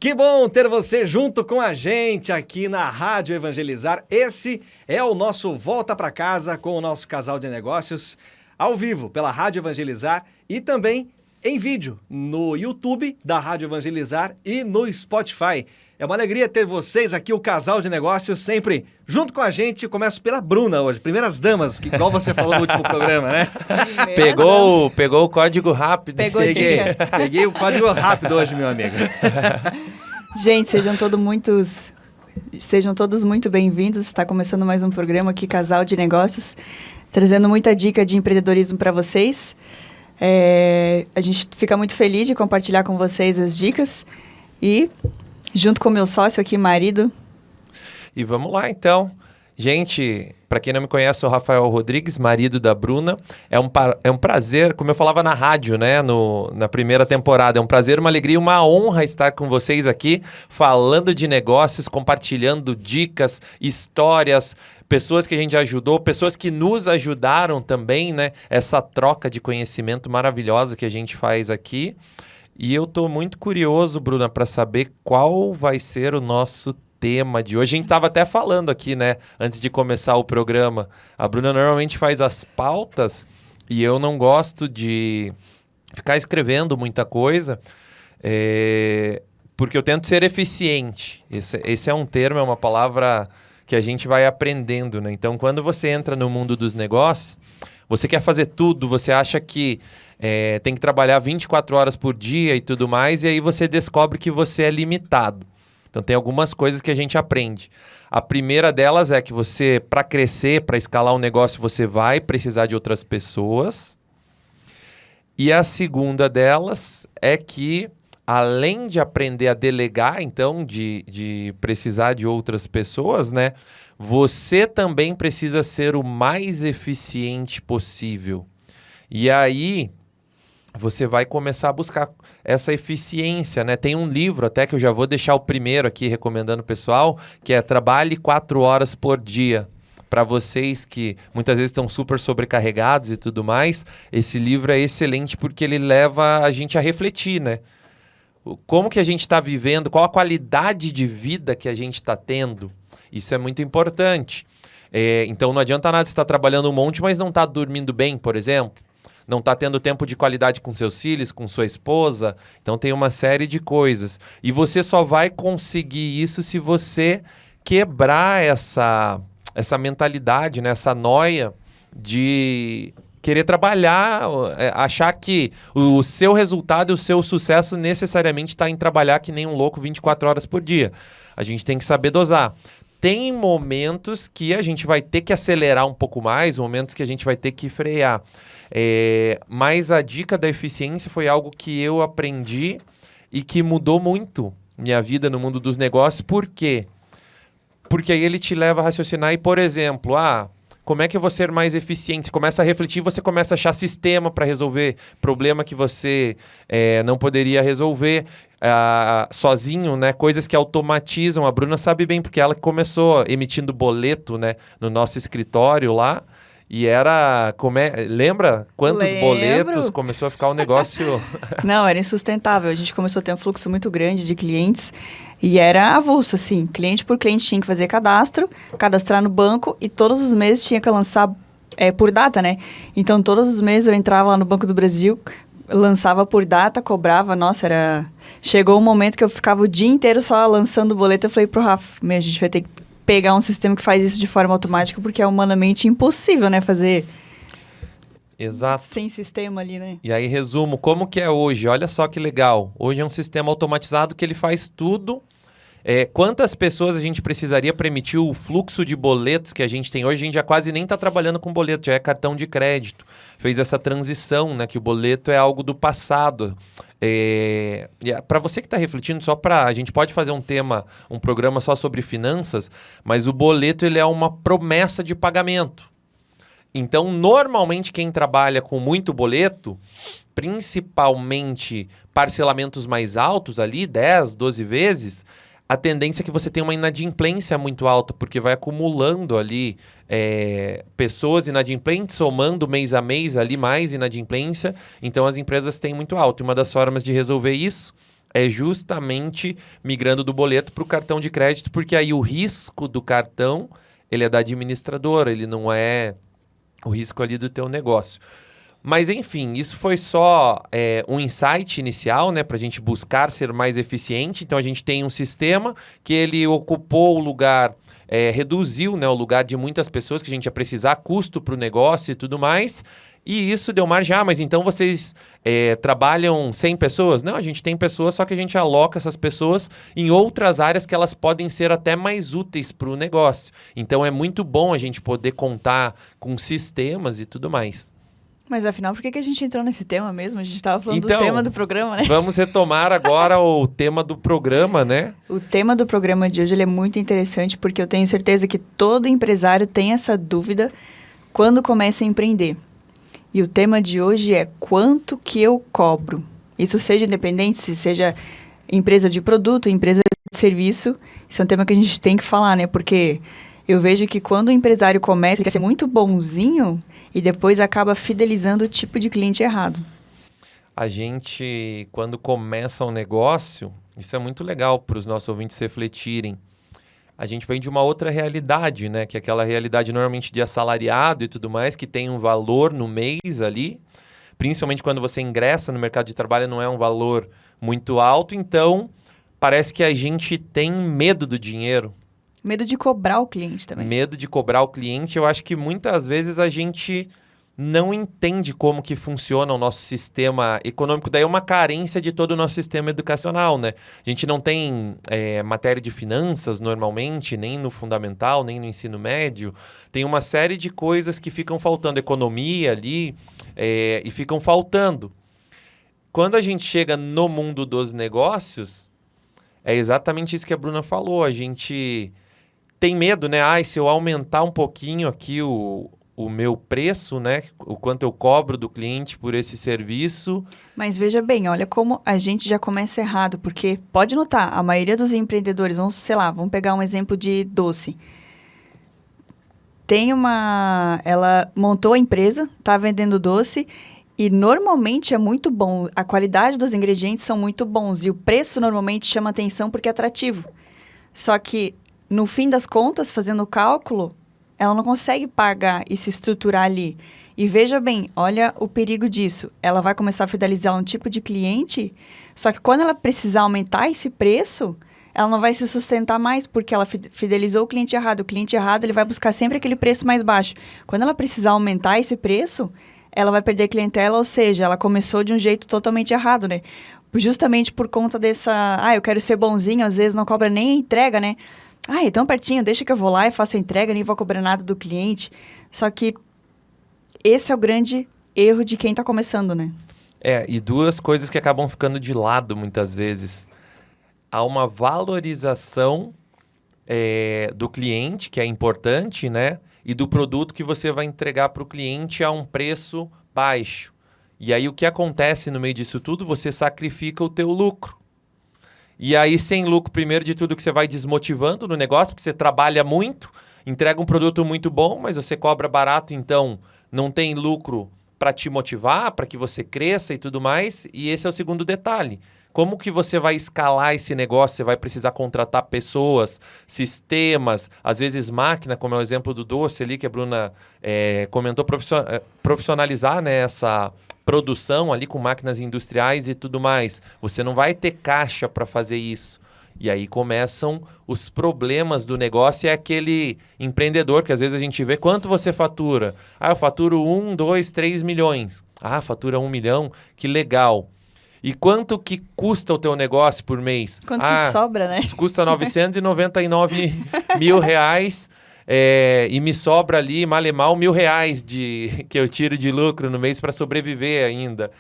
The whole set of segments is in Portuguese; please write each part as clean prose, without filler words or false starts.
Que bom ter você junto com a gente aqui na Rádio Evangelizar. Esse é o nosso Volta para Casa com o nosso casal de negócios, ao vivo pela Rádio Evangelizar e também em vídeo no YouTube da Rádio Evangelizar e no Spotify. É uma alegria ter vocês aqui, o casal de negócios, sempre junto com a gente. Começo pela Bruna hoje, primeiras damas, igual você falou no último programa, né? Pegou o código rápido. Peguei o código rápido hoje, meu amigo. Gente, sejam todos muito bem-vindos. Está começando mais um programa aqui, Casal de Negócios, trazendo muita dica de empreendedorismo para vocês. A gente fica muito feliz de compartilhar com vocês as dicas e, junto com o meu sócio aqui, marido. E vamos lá, então. Gente, para quem não me conhece, sou o Rafael Rodrigues, marido da Bruna. É um prazer, como eu falava na rádio, né, na primeira temporada, é um prazer, uma alegria, uma honra estar com vocês aqui, falando de negócios, compartilhando dicas, histórias, pessoas que a gente ajudou, pessoas que nos ajudaram também, né? Essa troca de conhecimento maravilhosa que a gente faz aqui. E eu tô muito curioso, Bruna, para saber qual vai ser o nosso tema de hoje. A gente estava até falando aqui, né, antes de começar o programa. A Bruna normalmente faz as pautas e eu não gosto de ficar escrevendo muita coisa, porque eu tento ser eficiente. Esse é um termo, é uma palavra que a gente vai aprendendo, né? Então, quando você entra no mundo dos negócios, você quer fazer tudo, você acha que tem que trabalhar 24 horas por dia e tudo mais, e aí você descobre que você é limitado. Então, tem algumas coisas que a gente aprende. A primeira delas é que você, para crescer, para escalar um negócio, você vai precisar de outras pessoas. E a segunda delas é que, além de aprender a delegar, então, de precisar de outras pessoas, né? Você também precisa ser o mais eficiente possível. E aí, você vai começar a buscar essa eficiência, né? Tem um livro até que eu já vou deixar o primeiro aqui recomendando o pessoal, que é Trabalhe 4 horas por dia. Para vocês que muitas vezes estão super sobrecarregados e tudo mais, esse livro é excelente porque ele leva a gente a refletir, né? Como que a gente está vivendo, qual a qualidade de vida que a gente está tendo. Isso é muito importante. Então não adianta nada você estar trabalhando um monte, mas não estar dormindo bem, por exemplo. Não está tendo tempo de qualidade com seus filhos, com sua esposa. Então tem uma série de coisas. E você só vai conseguir isso se você quebrar essa mentalidade, né? Essa noia de querer trabalhar, achar que o seu resultado e o seu sucesso necessariamente está em trabalhar que nem um louco 24 horas por dia. A gente tem que saber dosar. Tem momentos que a gente vai ter que acelerar um pouco mais, momentos que a gente vai ter que frear. Mas a dica da eficiência foi algo que eu aprendi e que mudou muito minha vida no mundo dos negócios. Por quê? Porque aí ele te leva a raciocinar e, por exemplo, como é que eu vou ser mais eficiente? Você começa a refletir, você começa a achar sistema para resolver problema que você não poderia resolver sozinho, né? Coisas que automatizam. A Bruna sabe bem, porque ela começou emitindo boleto, né, no nosso escritório lá. E era... Lembra quantos boletos começou a ficar um negócio... Não, era insustentável. A gente começou a ter um fluxo muito grande de clientes e era avulso, assim. Cliente por cliente tinha que fazer cadastrar no banco e todos os meses tinha que lançar por data, né? Então, todos os meses eu entrava lá no Banco do Brasil, lançava por data, cobrava. Nossa, Chegou um momento que eu ficava o dia inteiro só lançando boleto. Eu falei pro Rafa, a gente vai ter que pegar um sistema que faz isso de forma automática, porque é humanamente impossível, né, fazer. Exato. Sem sistema ali, né? E aí, resumo, como que é hoje? Olha só que legal. Hoje é um sistema automatizado que ele faz tudo. Quantas pessoas a gente precisaria para emitir o fluxo de boletos que a gente tem hoje? A gente já quase nem está trabalhando com boleto, já é cartão de crédito. Fez essa transição, né, que o boleto é algo do passado. Para você que está refletindo, a gente pode fazer um programa só sobre finanças, mas o boleto ele é uma promessa de pagamento. Então, normalmente, quem trabalha com muito boleto, principalmente parcelamentos mais altos ali, 10, 12 vezes, a tendência é que você tenha uma inadimplência muito alta, porque vai acumulando ali pessoas inadimplentes, somando mês a mês ali mais inadimplência, então as empresas têm muito alto. E uma das formas de resolver isso é justamente migrando do boleto para o cartão de crédito, porque aí o risco do cartão, ele é da administradora, ele não é o risco ali do teu negócio. Mas, enfim, isso foi só um insight inicial, né, para a gente buscar ser mais eficiente. Então, a gente tem um sistema que ele ocupou o lugar, reduziu, né, o lugar de muitas pessoas que a gente ia precisar, custo para o negócio e tudo mais. E isso deu margem. Mas então vocês trabalham 100 pessoas? Não, a gente tem pessoas, só que a gente aloca essas pessoas em outras áreas que elas podem ser até mais úteis para o negócio. Então, é muito bom a gente poder contar com sistemas e tudo mais. Mas afinal, por que a gente entrou nesse tema mesmo? A gente estava falando Então, do tema do programa, né? Vamos retomar agora o tema do programa, né? O tema do programa de hoje ele é muito interessante porque eu tenho certeza que todo empresário tem essa dúvida quando começa a empreender. E o tema de hoje é quanto que eu cobro? Isso seja independente, seja empresa de produto, empresa de serviço, isso é um tema que a gente tem que falar, né? Porque eu vejo que quando o empresário começa, ele quer ser muito bonzinho e depois acaba fidelizando o tipo de cliente errado. A gente, quando começa um negócio, isso é muito legal para os nossos ouvintes refletirem. A gente vem de uma outra realidade, né? Que é aquela realidade normalmente de assalariado e tudo mais, que tem um valor no mês ali. Principalmente quando você ingressa no mercado de trabalho, não é um valor muito alto. Então, parece que a gente tem medo do dinheiro. Medo de cobrar o cliente também. Medo de cobrar o cliente. Eu acho que muitas vezes a gente não entende como que funciona o nosso sistema econômico. Daí é uma carência de todo o nosso sistema educacional, né? A gente não tem matéria de finanças normalmente, nem no fundamental, nem no ensino médio. Tem uma série de coisas que ficam faltando. Economia ali, e ficam faltando. Quando a gente chega no mundo dos negócios, é exatamente isso que a Bruna falou. A gente tem medo, né? Se eu aumentar um pouquinho aqui o meu preço, né? O quanto eu cobro do cliente por esse serviço. Mas veja bem, olha como a gente já começa errado, porque pode notar, a maioria dos empreendedores, vamos pegar um exemplo de doce. Ela montou a empresa, está vendendo doce e normalmente é muito bom. A qualidade dos ingredientes são muito bons e o preço normalmente chama atenção porque é atrativo. Só que no fim das contas, fazendo o cálculo, ela não consegue pagar e se estruturar ali. E veja bem, olha o perigo disso. Ela vai começar a fidelizar um tipo de cliente, só que quando ela precisar aumentar esse preço, ela não vai se sustentar mais, porque ela fidelizou o cliente errado. O cliente errado, ele vai buscar sempre aquele preço mais baixo. Quando ela precisar aumentar esse preço, ela vai perder clientela, ou seja, ela começou de um jeito totalmente errado, né? Justamente por conta dessa... eu quero ser bonzinho, às vezes não cobra nem a entrega, né? É tão pertinho, deixa que eu vou lá e faço a entrega, nem vou cobrar nada do cliente. Só que esse é o grande erro de quem está começando, né? E duas coisas que acabam ficando de lado muitas vezes. Há uma valorização do cliente, que é importante, né? E do produto que você vai entregar para o cliente a um preço baixo. E aí o que acontece no meio disso tudo? Você sacrifica o teu lucro. E aí, sem lucro, primeiro de tudo, que você vai desmotivando no negócio, porque você trabalha muito, entrega um produto muito bom, mas você cobra barato, então não tem lucro para te motivar, para que você cresça e tudo mais. E esse é o segundo detalhe. Como que você vai escalar esse negócio? Você vai precisar contratar pessoas, sistemas, às vezes máquina, como é o exemplo do doce ali que a Bruna comentou, profissionalizar, né, essa produção ali com máquinas industriais e tudo mais. Você não vai ter caixa para fazer isso. E aí começam os problemas do negócio. É aquele empreendedor que às vezes a gente vê, quanto você fatura? Eu faturo 1, 2, 3 milhões. Fatura 1 milhão, que legal. E quanto que custa o teu negócio por mês? Quanto que sobra, né? Custa 999 mil reais e me sobra ali, mal e mal, R$1.000 que eu tiro de lucro no mês para sobreviver ainda.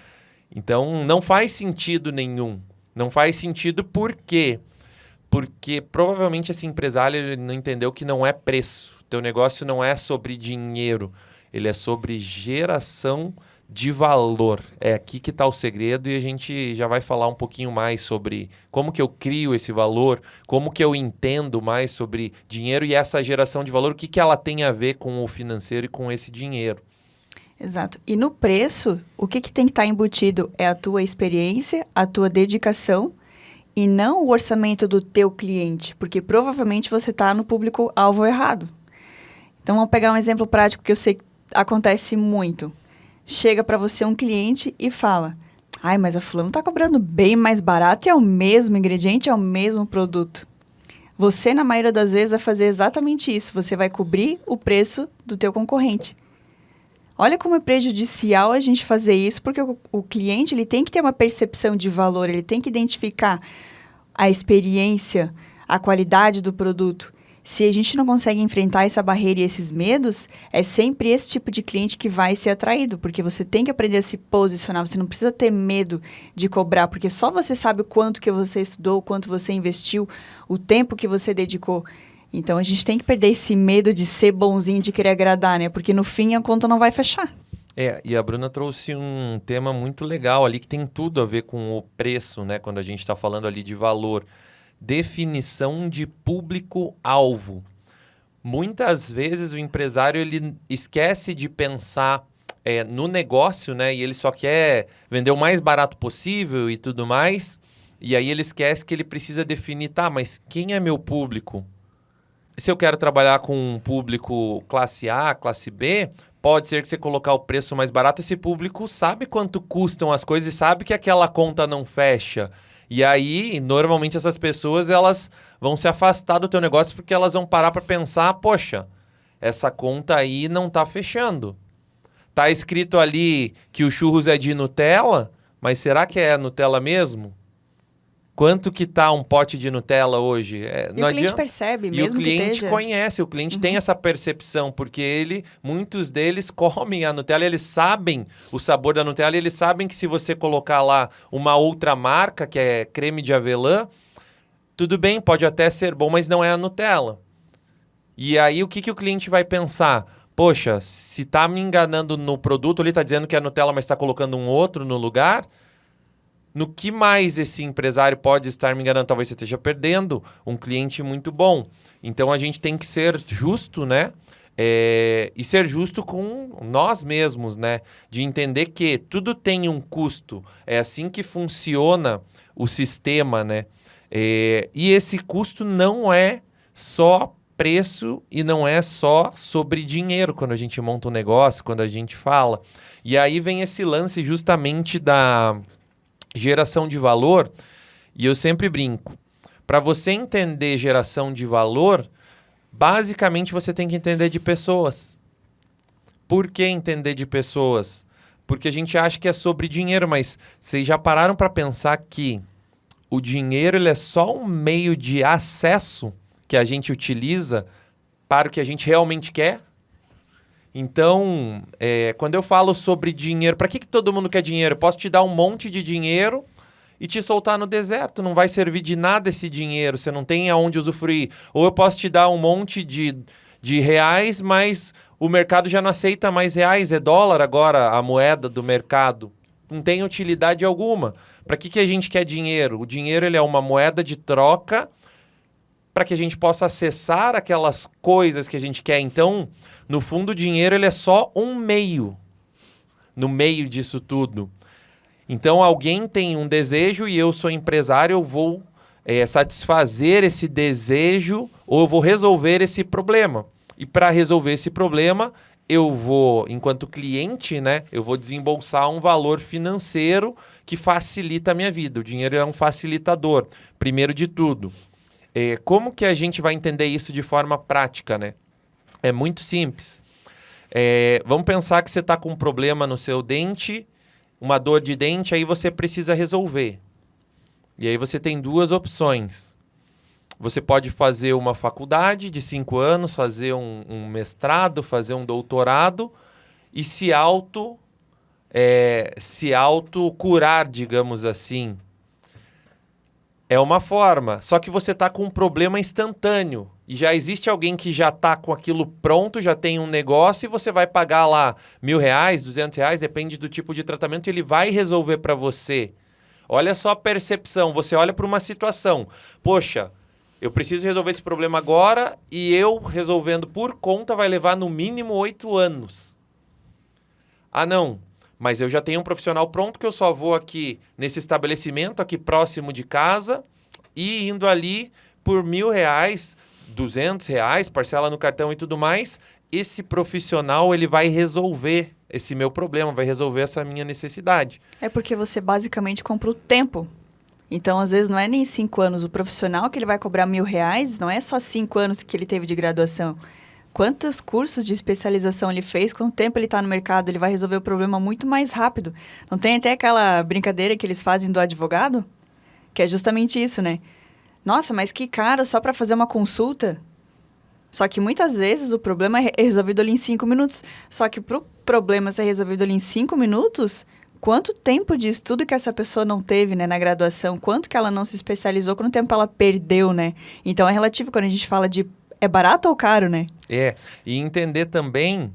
Então, não faz sentido nenhum. Não faz sentido por quê? Porque provavelmente esse empresário ele não entendeu que não é preço. O teu negócio não é sobre dinheiro. Ele é sobre geração de valor. É aqui que está o segredo e a gente já vai falar um pouquinho mais sobre como que eu crio esse valor, como que eu entendo mais sobre dinheiro e essa geração de valor, o que ela tem a ver com o financeiro e com esse dinheiro. Exato. E no preço, o que tem que estar embutido é a tua experiência, a tua dedicação e não o orçamento do teu cliente, porque provavelmente você está no público-alvo errado. Então, vamos pegar um exemplo prático que eu sei que acontece muito. Chega para você um cliente e fala, ai, mas a fulana está cobrando bem mais barato e é o mesmo ingrediente, é o mesmo produto. Você, na maioria das vezes, vai fazer exatamente isso. Você vai cobrir o preço do teu concorrente. Olha como é prejudicial a gente fazer isso, porque o cliente ele tem que ter uma percepção de valor, ele tem que identificar a experiência, a qualidade do produto. Se a gente não consegue enfrentar essa barreira e esses medos, é sempre esse tipo de cliente que vai ser atraído, porque você tem que aprender a se posicionar, você não precisa ter medo de cobrar, porque só você sabe o quanto que você estudou, o quanto você investiu, o tempo que você dedicou. Então, a gente tem que perder esse medo de ser bonzinho, de querer agradar, né? Porque no fim, a conta não vai fechar. E a Bruna trouxe um tema muito legal ali, que tem tudo a ver com o preço, né? Quando a gente está falando ali de valor. Definição de público-alvo. Muitas vezes o empresário ele esquece de pensar no negócio, né? E ele só quer vender o mais barato possível e tudo mais. E aí ele esquece que ele precisa definir, tá, mas quem é meu público? Se eu quero trabalhar com um público classe A, classe B, pode ser que você colocar o preço mais barato, esse público sabe quanto custam as coisas e sabe que aquela conta não fecha. E aí, normalmente, essas pessoas elas vão se afastar do teu negócio porque elas vão parar para pensar, poxa, essa conta aí não tá fechando. Tá escrito ali que o churros é de Nutella, mas será que é Nutella mesmo? Quanto que tá um pote de Nutella hoje? Não o cliente percebe, mesmo que E o cliente esteja... conhece, o cliente tem essa percepção, porque muitos deles comem a Nutella, eles sabem o sabor da Nutella, e eles sabem que se você colocar lá uma outra marca, que é creme de avelã, tudo bem, pode até ser bom, mas não é a Nutella. E aí o que o cliente vai pensar? Poxa, se tá me enganando no produto, ele tá dizendo que é Nutella, mas tá colocando um outro no lugar... No que mais esse empresário pode estar me enganando? Talvez você esteja perdendo um cliente muito bom. Então, a gente tem que ser justo, né? E ser justo com nós mesmos, né? De entender que tudo tem um custo. É assim que funciona o sistema, né? E esse custo não é só preço e não é só sobre dinheiro quando a gente monta um negócio, quando a gente fala. E aí vem esse lance justamente da... geração de valor, e eu sempre brinco, para você entender geração de valor, basicamente você tem que entender de pessoas. Por que entender de pessoas? Porque a gente acha que é sobre dinheiro, mas vocês já pararam para pensar que o dinheiro ele é só um meio de acesso que a gente utiliza para o que a gente realmente quer? Então, quando eu falo sobre dinheiro, para que todo mundo quer dinheiro? Eu posso te dar um monte de dinheiro e te soltar no deserto. Não vai servir de nada esse dinheiro, você não tem aonde usufruir. Ou eu posso te dar um monte de reais, mas o mercado já não aceita mais reais, é dólar agora a moeda do mercado. Não tem utilidade alguma. Para que a gente quer dinheiro? O dinheiro ele é uma moeda de troca para que a gente possa acessar aquelas coisas que a gente quer. Então, no fundo, o dinheiro ele é só um meio no meio disso tudo. Então, alguém tem um desejo e eu sou empresário, eu vou satisfazer esse desejo ou eu vou resolver esse problema. E para resolver esse problema, eu vou, enquanto cliente, né, eu vou desembolsar um valor financeiro que facilita a minha vida. O dinheiro é um facilitador, primeiro de tudo. Como que a gente vai entender isso de forma prática, né? É muito simples. Vamos pensar que você está com um problema no seu dente, uma dor de dente, aí você precisa resolver. E aí você tem duas opções. Você pode fazer uma faculdade de 5 anos, fazer um mestrado, fazer um doutorado e se auto curar, digamos assim. É uma forma, só que você está com um problema instantâneo e já existe alguém que já está com aquilo pronto, já tem um negócio e você vai pagar lá R$1.000, R$200, depende do tipo de tratamento, ele vai resolver para você. Olha só a percepção, você olha para uma situação, poxa, eu preciso resolver esse problema agora e eu resolvendo por conta vai levar no mínimo 8 anos. Ah, não. Mas eu já tenho um profissional pronto que eu só vou aqui nesse estabelecimento, aqui próximo de casa, e indo ali por R$1.000, R$200, parcela no cartão e tudo mais, esse profissional ele vai resolver esse meu problema, vai resolver essa minha necessidade. É porque você basicamente compra o tempo. Então, às vezes, não é nem 5 anos. O profissional que ele vai cobrar R$1.000, não é só 5 anos que ele teve de graduação. Quantos cursos de especialização ele fez, quanto tempo ele está no mercado, ele vai resolver o problema muito mais rápido. Não tem até aquela brincadeira que eles fazem do advogado? Que é justamente isso, né? Nossa, mas que caro só para fazer uma consulta? Só que muitas vezes o problema é resolvido ali em 5 minutos. Só que para o problema ser resolvido ali em 5 minutos, quanto tempo de estudo que essa pessoa não teve, né, na graduação? Quanto que ela não se especializou, quanto tempo ela perdeu, né? Então é relativo quando a gente fala de é barato ou caro, né? E entender também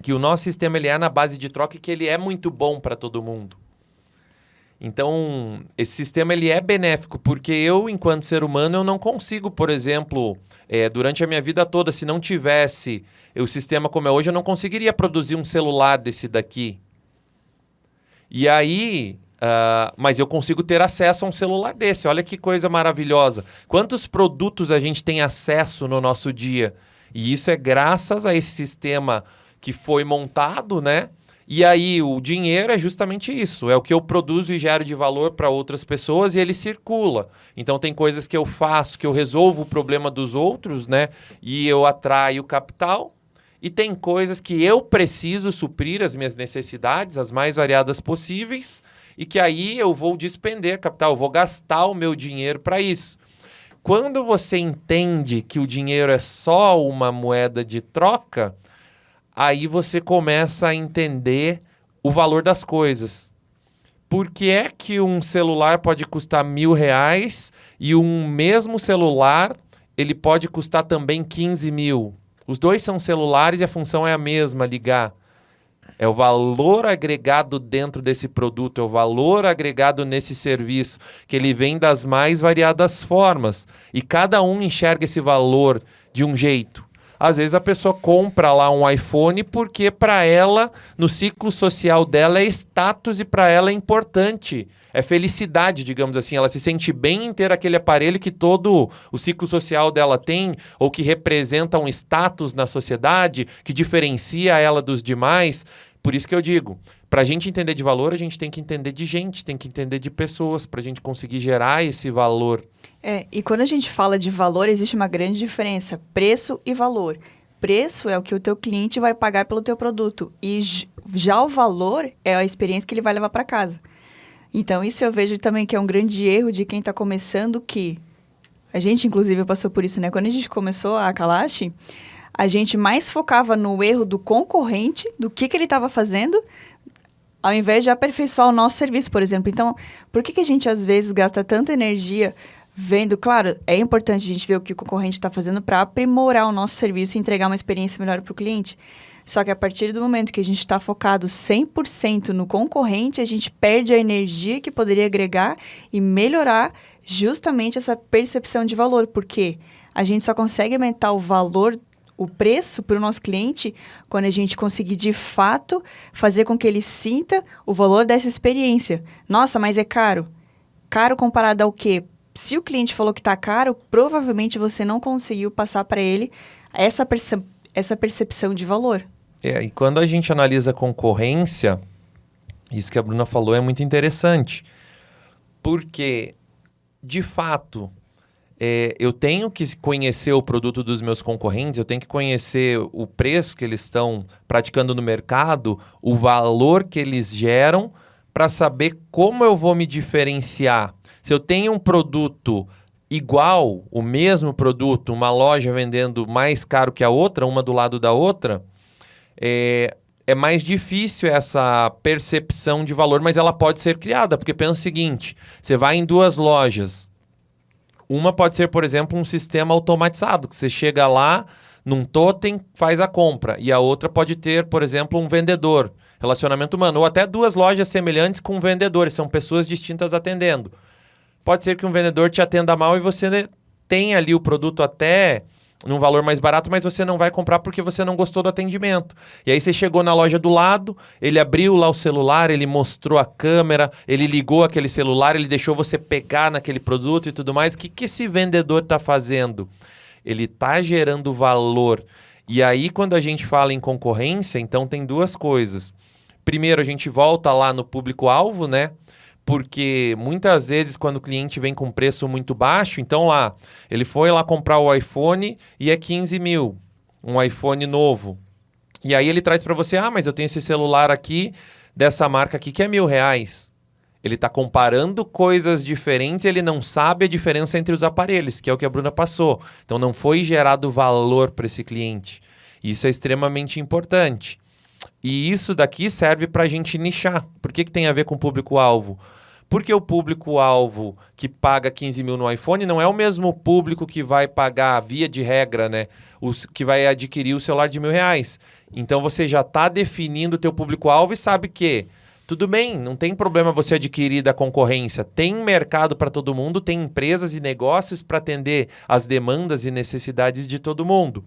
que o nosso sistema ele é na base de troca e que ele é muito bom para todo mundo. Então, esse sistema ele é benéfico, porque eu, enquanto ser humano, eu não consigo, por exemplo, durante a minha vida toda, se não tivesse o sistema como é hoje, eu não conseguiria produzir um celular desse daqui. E aí, mas eu consigo ter acesso a um celular desse. Olha que coisa maravilhosa. Quantos produtos a gente tem acesso no nosso dia? E isso é graças a esse sistema que foi montado, né? E aí, o dinheiro é justamente isso. É o que eu produzo e gero de valor para outras pessoas e ele circula. Então, tem coisas que eu faço, que eu resolvo o problema dos outros, né? E eu atraio capital. E tem coisas que eu preciso suprir as minhas necessidades, as mais variadas possíveis, e que aí eu vou despender capital, eu vou gastar o meu dinheiro para isso. Quando você entende que o dinheiro é só uma moeda de troca, aí você começa a entender o valor das coisas. Por que é que um celular pode custar R$1.000 e um mesmo celular ele pode custar também 15 mil? Os dois são celulares e a função é a mesma, ligar. É o valor agregado dentro desse produto, é o valor agregado nesse serviço, que ele vem das mais variadas formas. E cada um enxerga esse valor de um jeito. Às vezes a pessoa compra lá um iPhone porque para ela, no ciclo social dela, é status e para ela é importante. É felicidade, digamos assim. Ela se sente bem em ter aquele aparelho que todo o ciclo social dela tem, ou que representa um status na sociedade, que diferencia ela dos demais. Por isso que eu digo, para a gente entender de valor, a gente tem que entender de gente, tem que entender de pessoas, para a gente conseguir gerar esse valor. E quando a gente fala de valor, existe uma grande diferença, preço e valor. Preço é o que o teu cliente vai pagar pelo teu produto e já o valor é a experiência que ele vai levar para casa. Então, isso eu vejo também que é um grande erro de quem está começando, que a gente, inclusive, passou por isso, né? Quando a gente começou a Kalash, a gente mais focava no erro do concorrente, do que ele estava fazendo, ao invés de aperfeiçoar o nosso serviço, por exemplo. Então, por que a gente, às vezes, gasta tanta energia vendo? Claro, é importante a gente ver o que o concorrente está fazendo para aprimorar o nosso serviço e entregar uma experiência melhor para o cliente. Só que a partir do momento que a gente está focado 100% no concorrente, a gente perde a energia que poderia agregar e melhorar justamente essa percepção de valor. Porque a gente só consegue aumentar o valor, o preço para o nosso cliente quando a gente conseguir, de fato, fazer com que ele sinta o valor dessa experiência. Nossa, mas é caro. Caro comparado ao quê? Se o cliente falou que está caro, provavelmente você não conseguiu passar para ele essa percepção de valor. E quando a gente analisa a concorrência, isso que a Bruna falou é muito interessante. Porque, de fato, eu tenho que conhecer o produto dos meus concorrentes, eu tenho que conhecer o preço que eles estão praticando no mercado, o valor que eles geram, para saber como eu vou me diferenciar. Se eu tenho um produto igual, o mesmo produto, uma loja vendendo mais caro que a outra, uma do lado da outra, é mais difícil essa percepção de valor, mas ela pode ser criada, porque pensa o seguinte, você vai em duas lojas, uma pode ser, por exemplo, um sistema automatizado, que você chega lá, num totem, faz a compra, e a outra pode ter, por exemplo, um vendedor, relacionamento humano, ou até duas lojas semelhantes com vendedores, são pessoas distintas atendendo. Pode ser que um vendedor te atenda mal e você tenha ali o produto até num valor mais barato, mas você não vai comprar porque você não gostou do atendimento. E aí você chegou na loja do lado, ele abriu lá o celular, ele mostrou a câmera, ele ligou aquele celular, ele deixou você pegar naquele produto e tudo mais. O que esse vendedor está fazendo? Ele está gerando valor. E aí, quando a gente fala em concorrência, então tem duas coisas. Primeiro, a gente volta lá no público-alvo, né? Porque muitas vezes quando o cliente vem com preço muito baixo, então lá, ele foi lá comprar o iPhone e é 15 mil, um iPhone novo. E aí ele traz para você, mas eu tenho esse celular aqui, dessa marca aqui, que é R$1.000. Ele está comparando coisas diferentes, ele não sabe a diferença entre os aparelhos, que é o que a Bruna passou. Então não foi gerado valor para esse cliente. Isso é extremamente importante. E isso daqui serve para a gente nichar. Por que tem a ver com o público-alvo? Porque o público-alvo que paga 15 mil no iPhone não é o mesmo público que vai pagar, via de regra, né? Que vai adquirir o celular de R$1.000. Então você já está definindo o teu público-alvo e sabe que, tudo bem, não tem problema você adquirir da concorrência. Tem mercado para todo mundo, tem empresas e negócios para atender as demandas e necessidades de todo mundo.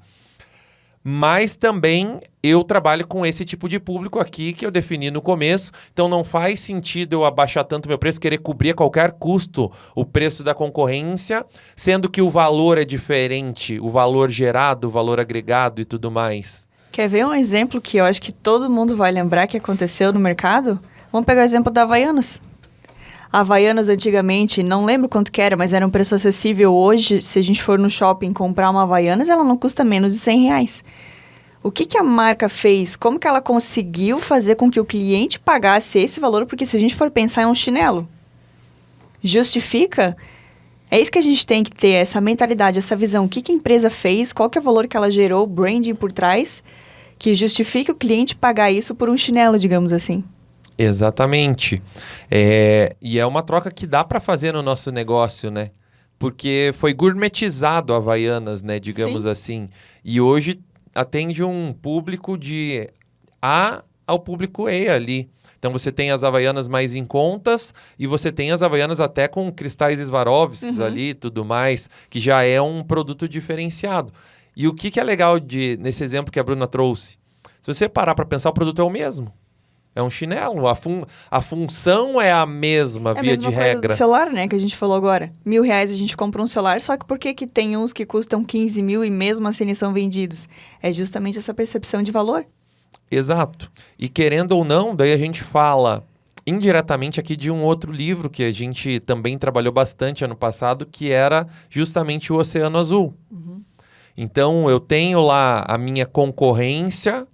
Mas também eu trabalho com esse tipo de público aqui que eu defini no começo, então não faz sentido eu abaixar tanto meu preço, querer cobrir a qualquer custo o preço da concorrência, sendo que o valor é diferente, o valor gerado, o valor agregado e tudo mais. Quer ver um exemplo que eu acho que todo mundo vai lembrar que aconteceu no mercado? Vamos pegar o exemplo da Havaianas. A Havaianas antigamente, não lembro quanto que era, mas era um preço acessível. Hoje, se a gente for no shopping comprar uma Havaianas, ela não custa menos de R$100. O que a marca fez? Como que ela conseguiu fazer com que o cliente pagasse esse valor? Porque se a gente for pensar em um chinelo, justifica? É isso que a gente tem que ter, essa mentalidade, essa visão. O que a empresa fez? Qual que é o valor que ela gerou, o branding por trás, que justifique o cliente pagar isso por um chinelo, digamos assim? Exatamente. E é uma troca que dá para fazer no nosso negócio, né? Porque foi gourmetizado a Havaianas, né? Digamos Sim. assim. E hoje atende um público de A ao público E ali. Então você tem as Havaianas mais em contas e você tem as Havaianas até com cristais Swarovskis ali e tudo mais, que já é um produto diferenciado. E o que é legal nesse exemplo que a Bruna trouxe? Se você parar para pensar, o produto é o mesmo. É um chinelo. A função é a mesma, via de regra. É do celular, né? Que a gente falou agora. R$1.000 a gente compra um celular, só que por que tem uns que custam 15 mil e mesmo assim eles são vendidos? É justamente essa percepção de valor. Exato. E querendo ou não, daí a gente fala indiretamente aqui de um outro livro que a gente também trabalhou bastante ano passado, que era justamente o Oceano Azul. Então, eu tenho lá a minha concorrência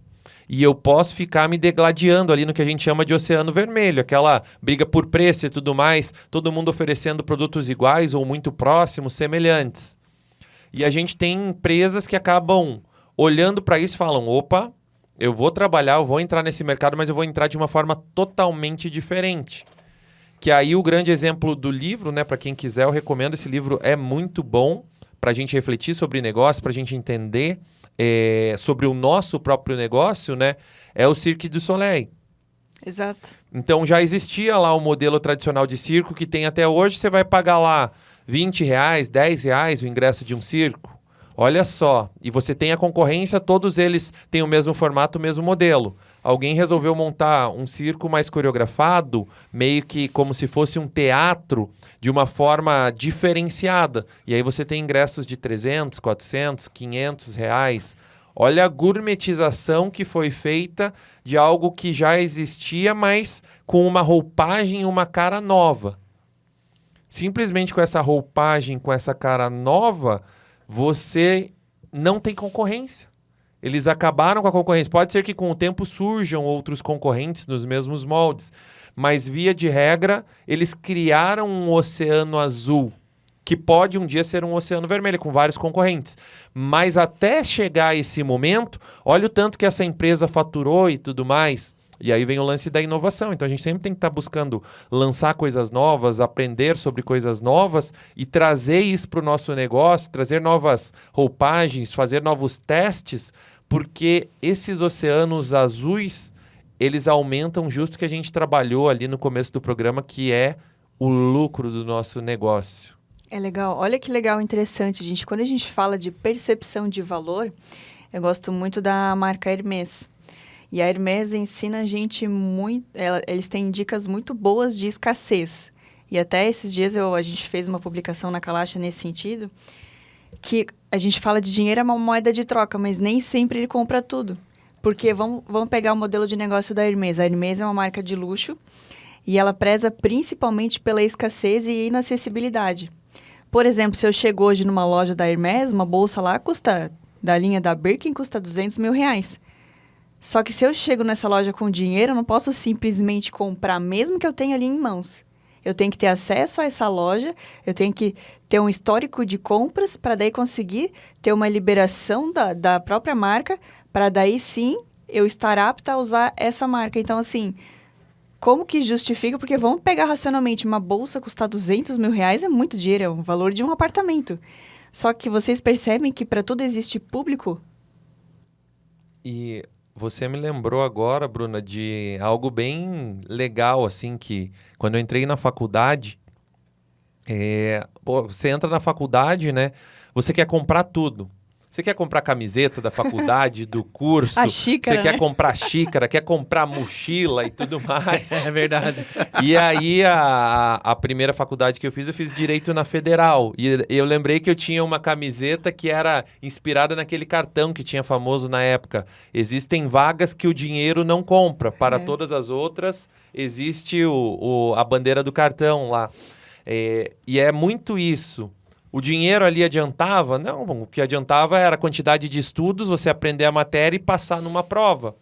e eu posso ficar me degladiando ali no que a gente chama de Oceano Vermelho, aquela briga por preço e tudo mais, todo mundo oferecendo produtos iguais ou muito próximos, semelhantes. E a gente tem empresas que acabam olhando para isso e falam, opa, eu vou trabalhar, eu vou entrar nesse mercado, mas eu vou entrar de uma forma totalmente diferente. Que aí o grande exemplo do livro, né, para quem quiser, eu recomendo, esse livro é muito bom para a gente refletir sobre negócio, para a gente entender sobre o nosso próprio negócio, né, é o Cirque du Soleil. Exato. Então já existia lá o modelo tradicional de circo que tem até hoje, você vai pagar lá R$20, R$10 o ingresso de um circo. Olha só, e você tem a concorrência, todos eles têm o mesmo formato, o mesmo modelo. Alguém resolveu montar um circo mais coreografado, meio que como se fosse um teatro, de uma forma diferenciada. E aí você tem ingressos de 300, 400, 500 reais. Olha a gourmetização que foi feita de algo que já existia, mas com uma roupagem e uma cara nova. Simplesmente com essa roupagem, com essa cara nova, você não tem concorrência. Eles acabaram com a concorrência. Pode ser que com o tempo surjam outros concorrentes nos mesmos moldes, mas via de regra, eles criaram um oceano azul, que pode um dia ser um oceano vermelho, com vários concorrentes. Mas até chegar a esse momento, olha o tanto que essa empresa faturou e tudo mais. E aí vem o lance da inovação. Então a gente sempre tem que estar buscando lançar coisas novas, aprender sobre coisas novas e trazer isso para o nosso negócio, trazer novas roupagens, fazer novos testes, porque esses oceanos azuis, eles aumentam justo o que a gente trabalhou ali no começo do programa, que é o lucro do nosso negócio. É legal. Olha que legal, interessante, gente. Quando a gente fala de percepção de valor, eu gosto muito da marca Hermès. E a Hermès ensina a gente muito... Eles têm dicas muito boas de escassez. E até esses dias a gente fez uma publicação na Kalash nesse sentido, que a gente fala de dinheiro é uma moeda de troca, mas nem sempre ele compra tudo. Porque vamos pegar o modelo de negócio da Hermès. A Hermès é uma marca de luxo e ela preza principalmente pela escassez e inacessibilidade. Por exemplo, se eu chego hoje numa loja da Hermès, uma bolsa lá da linha da Birkin, custa R$200 mil. Só que se eu chego nessa loja com dinheiro, eu não posso simplesmente comprar, mesmo que eu tenha ali em mãos. Eu tenho que ter acesso a essa loja, eu tenho que ter um histórico de compras para daí conseguir ter uma liberação da própria marca, para daí sim eu estar apta a usar essa marca. Então, assim, como que justifica? Porque vamos pegar racionalmente, uma bolsa custar R$200 mil é muito dinheiro, é o valor de um apartamento. Só que vocês percebem que para tudo existe público? E você me lembrou agora, Bruna, de algo bem legal, assim, que quando eu entrei na faculdade, você entra na faculdade, né? Você quer comprar tudo. Você quer comprar camiseta da faculdade, do curso. A xícara, você quer né? comprar xícara, quer comprar mochila e tudo mais. É verdade. E aí, a primeira faculdade que eu fiz Direito na Federal. E eu lembrei que eu tinha uma camiseta que era inspirada naquele cartão que tinha famoso na época. Existem vagas que o dinheiro não compra. Para todas as outras, existe a bandeira do cartão lá. E é muito isso. O dinheiro ali adiantava? Não, o que adiantava era a quantidade de estudos, você aprender a matéria e passar numa prova.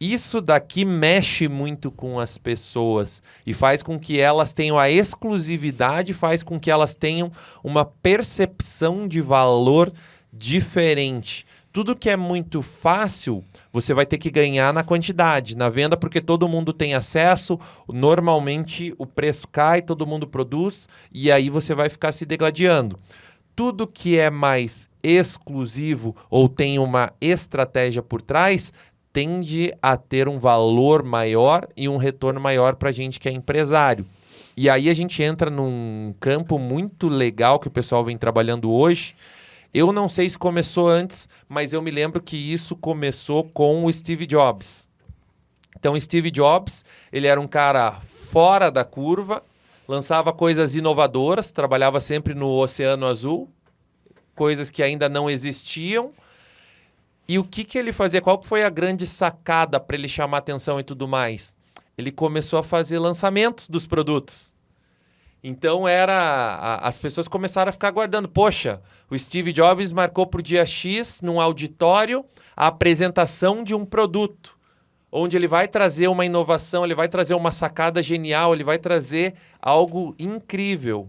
Isso daqui mexe muito com as pessoas e faz com que elas tenham a exclusividade, faz com que elas tenham uma percepção de valor diferente. Tudo que é muito fácil, você vai ter que ganhar na quantidade, na venda, porque todo mundo tem acesso, normalmente o preço cai, todo mundo produz, e aí você vai ficar se degladiando. Tudo que é mais exclusivo ou tem uma estratégia por trás, tende a ter um valor maior e um retorno maior para a gente que é empresário. E aí a gente entra num campo muito legal que o pessoal vem trabalhando hoje. Eu não sei se começou antes, mas eu me lembro que isso começou com o Steve Jobs. Então, Steve Jobs, ele era um cara fora da curva, lançava coisas inovadoras, trabalhava sempre no Oceano Azul, coisas que ainda não existiam. E o que ele fazia? Qual foi a grande sacada para ele chamar atenção e tudo mais? Ele começou a fazer lançamentos dos produtos. Então as pessoas começaram a ficar aguardando. Poxa, o Steve Jobs marcou para o dia X, num auditório, a apresentação de um produto, onde ele vai trazer uma inovação, ele vai trazer uma sacada genial, ele vai trazer algo incrível.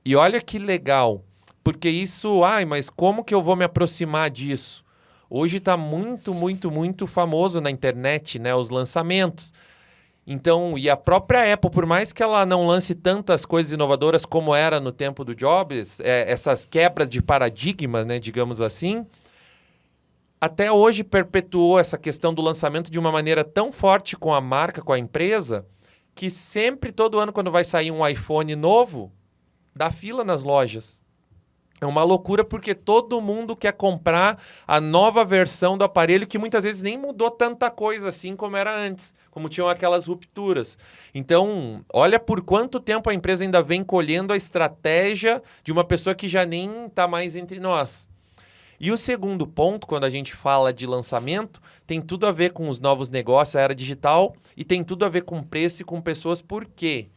E olha que legal, porque isso, mas como que eu vou me aproximar disso? Hoje está muito, muito, muito famoso na internet, né, os lançamentos. Então, e a própria Apple, por mais que ela não lance tantas coisas inovadoras como era no tempo do Jobs, essas quebras de paradigma, né, digamos assim, até hoje perpetuou essa questão do lançamento de uma maneira tão forte com a marca, com a empresa, que sempre, todo ano, quando vai sair um iPhone novo, dá fila nas lojas. É uma loucura porque todo mundo quer comprar a nova versão do aparelho que muitas vezes nem mudou tanta coisa assim como era antes, como tinham aquelas rupturas. Então, olha por quanto tempo a empresa ainda vem colhendo a estratégia de uma pessoa que já nem está mais entre nós. E o segundo ponto, quando a gente fala de lançamento, tem tudo a ver com os novos negócios, a era digital, e tem tudo a ver com preço e com pessoas. Por quê?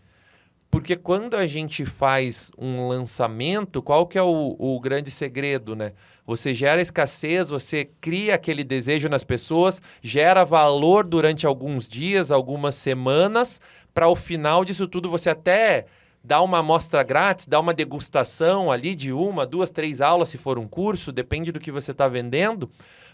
Porque quando a gente faz um lançamento, qual que é o grande segredo, né? Você gera escassez, você cria aquele desejo nas pessoas, gera valor durante alguns dias, algumas semanas, para ao final disso tudo você até dá uma amostra grátis, dá uma degustação ali de 1, 2, 3 aulas, se for um curso, depende do que você está vendendo,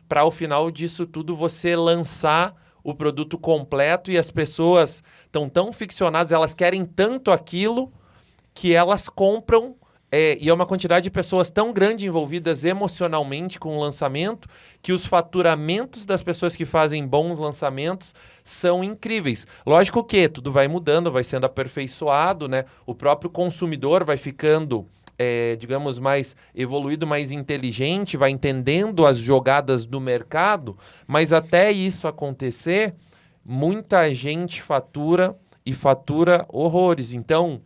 para ao final disso tudo você lançar o produto completo e as pessoas estão tão ficcionadas, elas querem tanto aquilo que elas compram e é uma quantidade de pessoas tão grande envolvidas emocionalmente com o lançamento que os faturamentos das pessoas que fazem bons lançamentos são incríveis. Lógico que tudo vai mudando, vai sendo aperfeiçoado, né? O próprio consumidor vai ficando, digamos, mais evoluído, mais inteligente, vai entendendo as jogadas do mercado, mas até isso acontecer, muita gente fatura e fatura horrores. Então,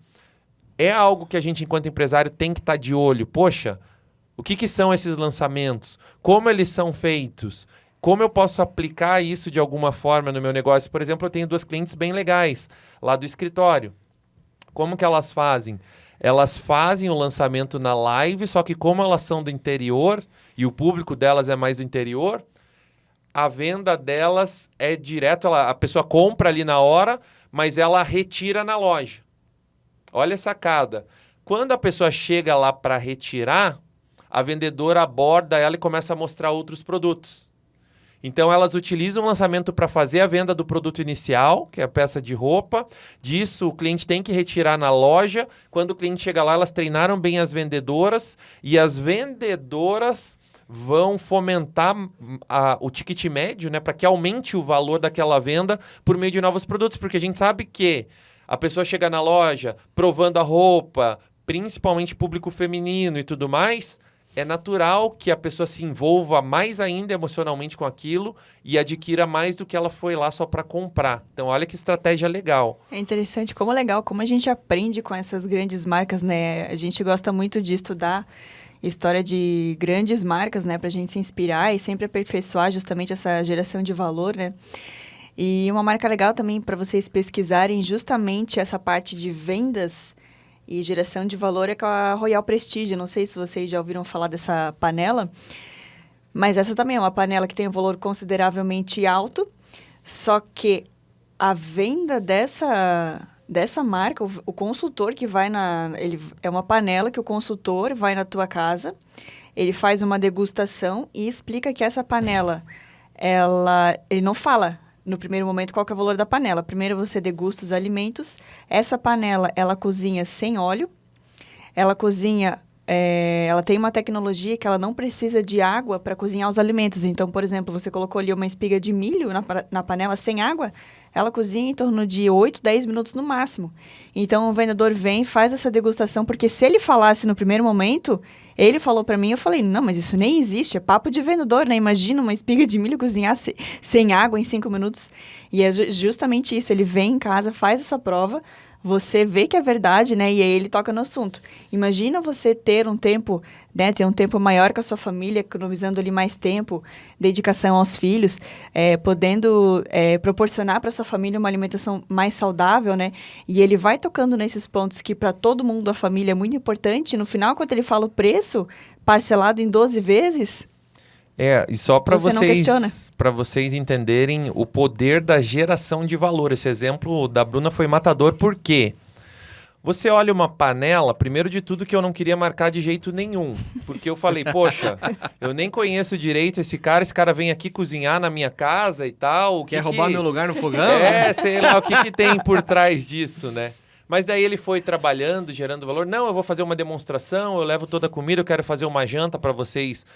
é algo que a gente, enquanto empresário, tem que estar de olho. Poxa, o que são esses lançamentos? Como eles são feitos? Como eu posso aplicar isso de alguma forma no meu negócio? Por exemplo, eu tenho 2 clientes bem legais lá do escritório. Como que elas fazem? Elas fazem o lançamento na live, só que como elas são do interior e o público delas é mais do interior, a venda delas é direto, a pessoa compra ali na hora, mas ela retira na loja. Olha a sacada. Quando a pessoa chega lá para retirar, a vendedora aborda ela e começa a mostrar outros produtos. Então, elas utilizam o lançamento para fazer a venda do produto inicial, que é a peça de roupa. Disso, o cliente tem que retirar na loja. Quando o cliente chega lá, elas treinaram bem as vendedoras e as vendedoras vão fomentar o ticket médio, né, para que aumente o valor daquela venda por meio de novos produtos, porque a gente sabe que a pessoa chega na loja provando a roupa, principalmente público feminino e tudo mais, é natural que a pessoa se envolva mais ainda emocionalmente com aquilo e adquira mais do que ela foi lá só para comprar. Então, olha que estratégia legal. É interessante, como é legal, como a gente aprende com essas grandes marcas, né? A gente gosta muito de estudar história de grandes marcas, né? Pra gente se inspirar e sempre aperfeiçoar justamente essa geração de valor, né? E uma marca legal também para vocês pesquisarem justamente essa parte de vendas e geração de valor é com a Royal Prestige. Não sei se vocês já ouviram falar dessa panela, mas essa também é uma panela que tem um valor consideravelmente alto, só que a venda dessa marca, o consultor que vai é uma panela que o consultor vai na tua casa, ele faz uma degustação e explica que essa panela, ele não fala no primeiro momento qual que é o valor da panela. Primeiro você degusta os alimentos. Essa panela, ela cozinha sem óleo. Ela cozinha... ela tem uma tecnologia que ela não precisa de água para cozinhar os alimentos. Então, por exemplo, você colocou ali uma espiga de milho na panela sem água, ela cozinha em torno de 8, 10 minutos no máximo. Então, o vendedor vem, faz essa degustação, porque se ele falasse no primeiro momento, ele falou para mim, eu falei, não, mas isso nem existe, é papo de vendedor, né? Imagina uma espiga de milho cozinhar sem água em 5 minutos. E é justamente isso, ele vem em casa, faz essa prova, você vê que é verdade, né? E aí ele toca no assunto. Imagina você ter um tempo, né? Ter um tempo maior com a sua família, economizando ali mais tempo, dedicação aos filhos, podendo proporcionar para sua família uma alimentação mais saudável, né? E ele vai tocando nesses pontos que para todo mundo a família é muito importante. No final, quando ele fala o preço, parcelado em 12 vezes... E só para vocês entenderem o poder da geração de valor. Esse exemplo da Bruna foi matador, por quê? Você olha uma panela, primeiro de tudo que eu não queria marcar de jeito nenhum. Porque eu falei, poxa, eu nem conheço direito esse cara vem aqui cozinhar na minha casa e tal. Quer roubar meu lugar no fogão? Sei lá, o que tem por trás disso, né? Mas daí ele foi trabalhando, gerando valor. Não, eu vou fazer uma demonstração, eu levo toda a comida, eu quero fazer uma janta para vocês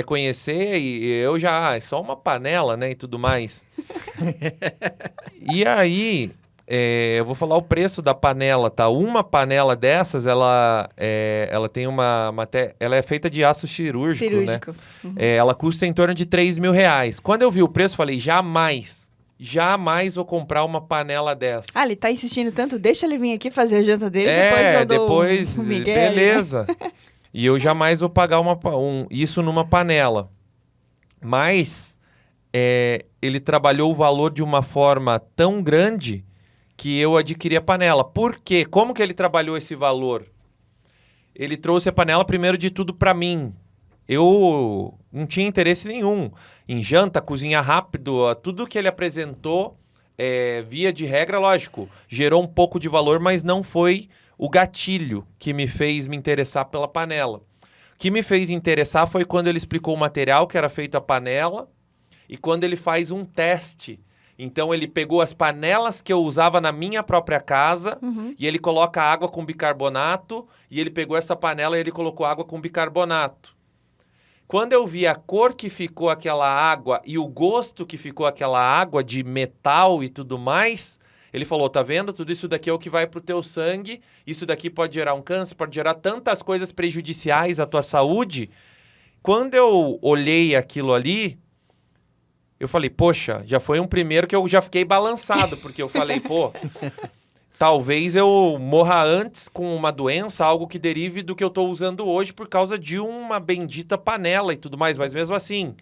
conhecer. E eu já, é só uma panela, né, e tudo mais. E aí, eu vou falar o preço da panela, tá? Uma panela dessas, ela tem ela é feita de aço cirúrgico. Né? Uhum. Ela custa em torno de R$3.000. Quando eu vi o preço, falei, jamais vou comprar uma panela dessa. Ah, ele tá insistindo tanto, deixa ele vir aqui fazer a janta dele, depois eu dou Miguel, beleza. E eu jamais vou pagar isso numa panela. Mas ele trabalhou o valor de uma forma tão grande que eu adquiri a panela. Por quê? Como que ele trabalhou esse valor? Ele trouxe a panela primeiro de tudo para mim. Eu não tinha interesse nenhum em janta, cozinhar rápido, tudo que ele apresentou, via de regra, lógico, gerou um pouco de valor, mas não foi o gatilho que me fez me interessar pela panela. O que me fez interessar foi quando ele explicou o material que era feito a panela e quando ele faz um teste Então ele pegou as panelas que eu usava na minha própria casa e ele coloca água com bicarbonato e ele pegou essa panela e ele colocou água com bicarbonato. Quando eu vi a cor que ficou aquela água e o gosto que ficou aquela água de metal e tudo mais, ele falou, tá vendo? Tudo isso daqui é o que vai pro teu sangue, isso daqui pode gerar um câncer, pode gerar tantas coisas prejudiciais à tua saúde. Quando eu olhei aquilo ali, eu falei, poxa, já foi um primeiro que eu já fiquei balançado, porque eu falei, pô, talvez eu morra antes com uma doença, algo que derive do que eu estou usando hoje por causa de uma bendita panela e tudo mais, mas mesmo assim,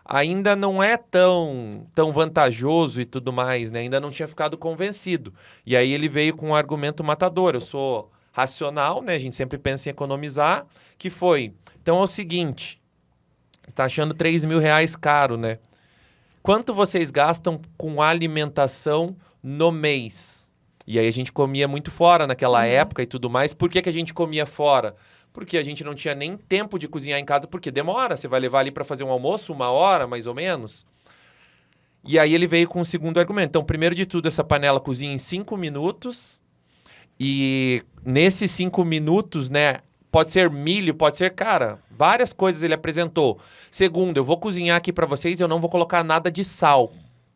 ainda não é tão vantajoso e tudo mais, né? Ainda não tinha ficado convencido. E aí ele veio com um argumento matador, eu sou racional, né? A gente sempre pensa em economizar, que foi, então é o seguinte, você está achando R$3.000 caro, né? Quanto vocês gastam com alimentação no mês? E aí a gente comia muito fora naquela época e tudo mais. Por que a gente comia fora? Porque a gente não tinha nem tempo de cozinhar em casa, porque demora. Você vai levar ali para fazer um almoço, 1 hora, mais ou menos. E aí ele veio com o segundo argumento. Então, primeiro de tudo, essa panela cozinha em 5 minutos. E nesses 5 minutos, né? Pode ser milho, pode ser, cara, várias coisas ele apresentou. Segundo, eu vou cozinhar aqui para vocês, eu não vou colocar nada de sal.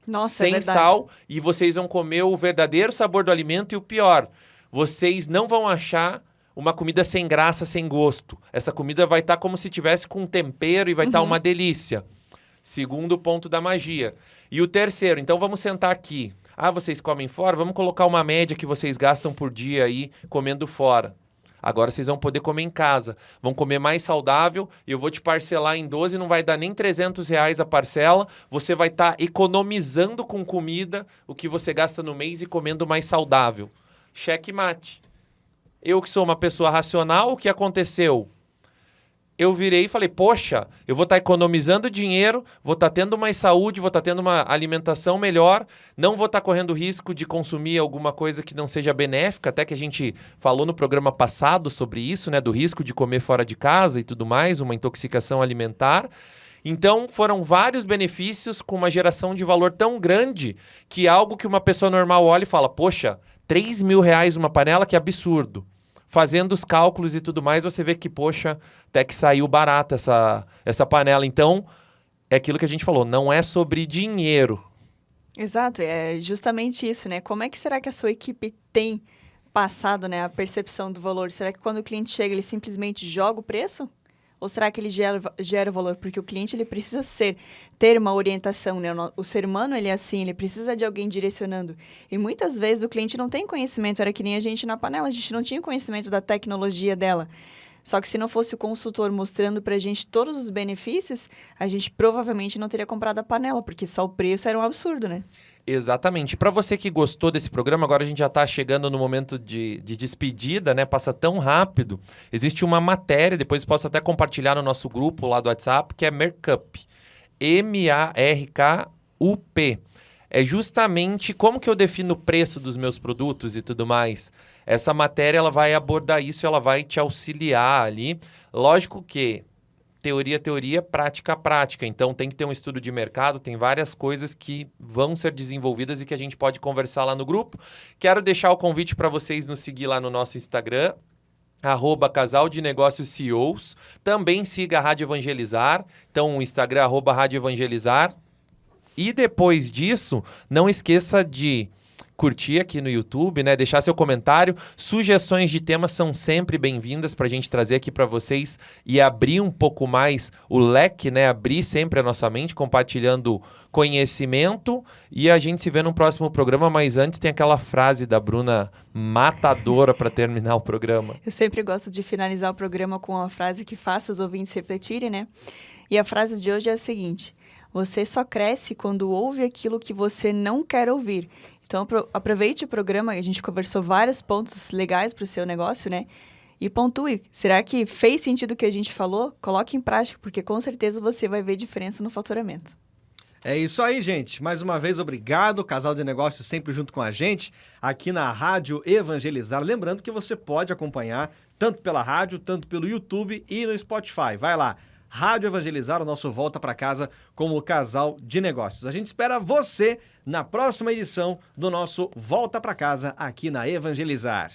Nossa, sem é verdade. sal, e vocês vão comer o verdadeiro sabor do alimento e o pior, vocês não vão achar uma comida sem graça, sem gosto. Essa comida vai estar como se tivesse com tempero e vai estar uma delícia. Segundo ponto da magia. E o terceiro, então vamos sentar aqui. Ah, vocês comem fora? Vamos colocar uma média que vocês gastam por dia aí comendo fora. Agora vocês vão poder comer em casa. Vão comer mais saudável e eu vou te parcelar em 12, não vai dar nem R$300 a parcela. Você vai estar economizando com comida o que você gasta no mês e comendo mais saudável. Cheque mate. Eu que sou uma pessoa racional, o que aconteceu? Eu virei e falei, poxa, eu vou estar economizando dinheiro, vou estar tendo mais saúde, vou estar tendo uma alimentação melhor, não vou estar correndo risco de consumir alguma coisa que não seja benéfica, até que a gente falou no programa passado sobre isso, né, do risco de comer fora de casa e tudo mais, uma intoxicação alimentar. Então, foram vários benefícios com uma geração de valor tão grande que algo que uma pessoa normal olha e fala, poxa, R$3.000 uma panela, que absurdo. Fazendo os cálculos e tudo mais, você vê que, poxa, até que saiu barata essa panela. Então, é aquilo que a gente falou, não é sobre dinheiro. Exato, é justamente isso, né? Como é que será que a sua equipe tem passado, né, a percepção do valor? Será que quando o cliente chega, ele simplesmente joga o preço? Ou será que ele gera o valor? Porque o cliente, ele precisa ter uma orientação, né? O ser humano, ele é assim, ele precisa de alguém direcionando. E muitas vezes o cliente não tem conhecimento, era que nem a gente na panela, a gente não tinha conhecimento da tecnologia dela. Só que se não fosse o consultor mostrando pra gente todos os benefícios, a gente provavelmente não teria comprado a panela, porque só o preço era um absurdo, né? Exatamente. Para você que gostou desse programa, agora a gente já está chegando no momento de despedida, né? Passa tão rápido. Existe uma matéria, depois posso até compartilhar no nosso grupo lá do WhatsApp, que é Markup. M-A-R-K-U-P. É justamente como que eu defino o preço dos meus produtos e tudo mais. Essa matéria ela vai abordar isso, ela vai te auxiliar ali. Lógico que teoria, prática. Então, tem que ter um estudo de mercado, tem várias coisas que vão ser desenvolvidas e que a gente pode conversar lá no grupo. Quero deixar o convite para vocês nos seguir lá no nosso Instagram, @Casal de Negócios CEOs. Também siga a Rádio Evangelizar. Então, o Instagram, @Rádio Evangelizar. E depois disso, não esqueça de curtir aqui no YouTube, né? Deixar seu comentário. Sugestões de temas são sempre bem-vindas para a gente trazer aqui para vocês e abrir um pouco mais o leque, né? Abrir sempre a nossa mente, compartilhando conhecimento. E a gente se vê no próximo programa, mas antes tem aquela frase da Bruna matadora para terminar o programa. Eu sempre gosto de finalizar o programa com uma frase que faça os ouvintes refletirem, né? E a frase de hoje é a seguinte: você só cresce quando ouve aquilo que você não quer ouvir. Então, aproveite o programa, a gente conversou vários pontos legais para o seu negócio, né? E pontue. Será que fez sentido o que a gente falou? Coloque em prática, porque com certeza você vai ver diferença no faturamento. É isso aí, gente. Mais uma vez, obrigado. Casal de Negócios sempre junto com a gente, aqui na Rádio Evangelizar. Lembrando que você pode acompanhar tanto pela rádio, tanto pelo YouTube e no Spotify. Vai lá, Rádio Evangelizar, o nosso Volta para Casa como casal de negócios. A gente espera você na próxima edição do nosso Volta para Casa aqui na Evangelizar.